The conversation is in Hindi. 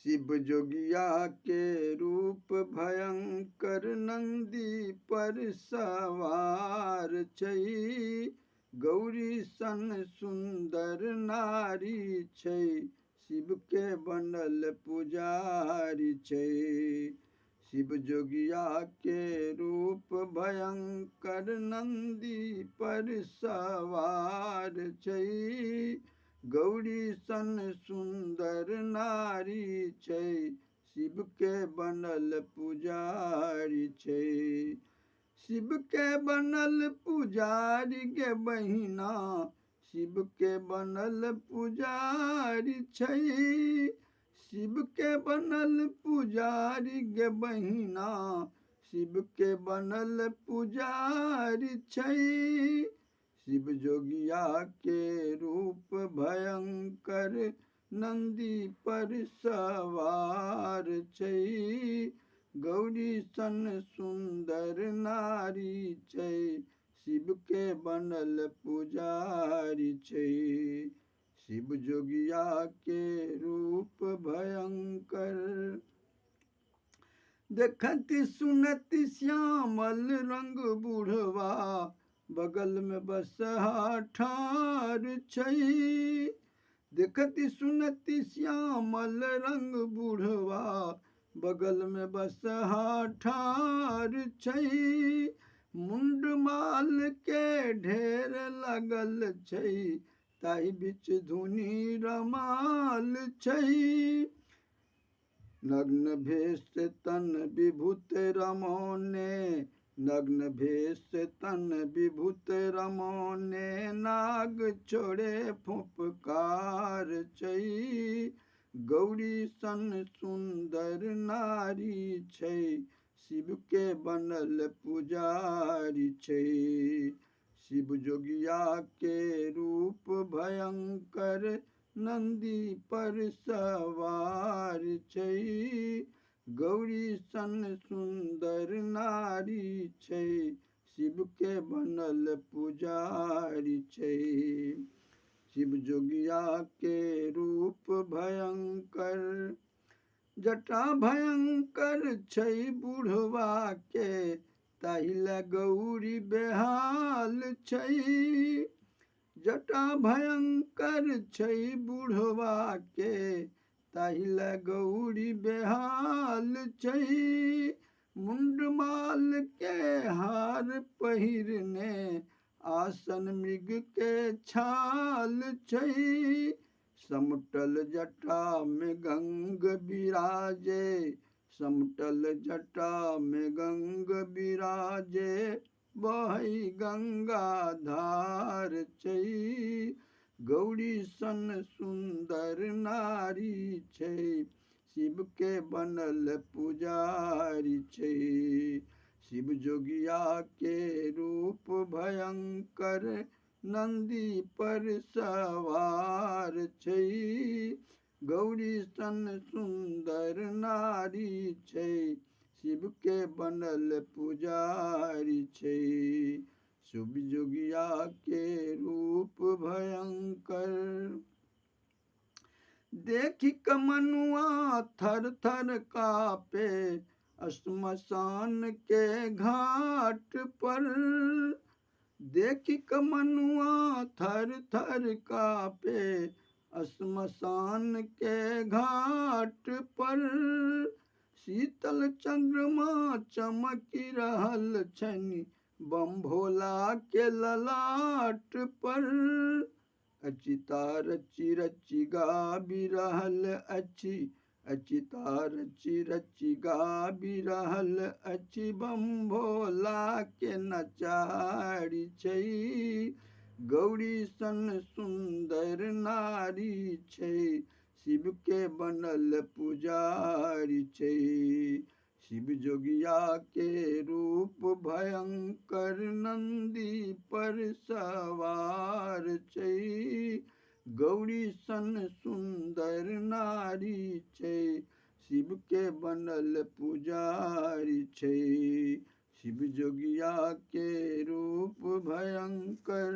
शिव जोगिया के रूप भयंकर नंदी पर सवार छै। गौरी सन सुंदर नारी छै, शिव के बनल पुजारी छै। शिव जोगिया के रूप भयंकर नंदी पर सवार छै। गौरी सन सुंदर नारी छै, शिव के बनल पुजारी छै। शिव के बनल पुजारी गे बहिना, शिव के बनल पुजारी छै। शिव के बनल पुजारी गे बहिना, शिव के बनल पुजारी छै। शिव जोगिया के रूप भयंकर नंदी पर सवार छै। गौरी सन सुंदर नारी छै, शिव के बनल पुजारी छै। शिव जोगिया के रूप भयंकर। देखती सुनती श्यामल रंग बुढ़वा, बगल में बसहा ठार छै। देखती सुनती श्यामल रंग बुढ़वा, बगल में बसहा ठार छै। मुंड माल के ढेर लगल छै, ताहि बीच धुनी रमाल छै। नग्न भेष तन विभूत रमौने, नग्न भेष तन विभूत रमौने, नाग छोड़े फुफकार छै। गौरी सन सुंदर नारी छै, शिव के बनल पुजारी छै। शिव जोगिया के रूप भयंकर नंदी पर सवार छै। गौरी सन सुंदर नारी छै, शिव के बनल पुजारी छै। शिव जोगिया के रूप भयंकर। जटा भयंकर छै बुढ़वा के, ताहि ले गौरी बेहाल छै। जटा भयंकर छै बुढ़वा के, ताहि ले गौरी बेहाल छै। मुंड माल के हार पहिरने, आसन मृग के छाल छै। समटल जटा में गंग बिराजे, समटल जटा में गंग बिराजे, बहै गंगा धार छै। गौरी सन सुंदर नारी छै, शिव के बनल पुजारी छै। शिव जोगिया के रूप भयंकर नंदी पर सवार छै। गौरी सन सुंदर नारी छै, शिव के बनल पुजारी छै। शिव जोगिया के रूप भयंकर। देखी कमनुआ थर थर कापे, श्मशान के घाट पर। देखी कमनुआ थर थर कापे, श्मशान के घाट पर। शीतल चंद्रमा चमकी रहल छनि, बम भोला के ललाट पर। अचिता रची रची गाबि रहल अछि, अचिता रची रची गाबि रहल अछि, बम भोला के नचारी छै। गौरी सन सुंदर नारी छै, शिव के बनल पुजारी छै। शिव जोगिया के रूप भयंकर नंदी पर सवार छै। गौरी सन सुंदर नारी छै, शिव के बनल पुजारी छै। शिव जोगिया के रूप भयंकर।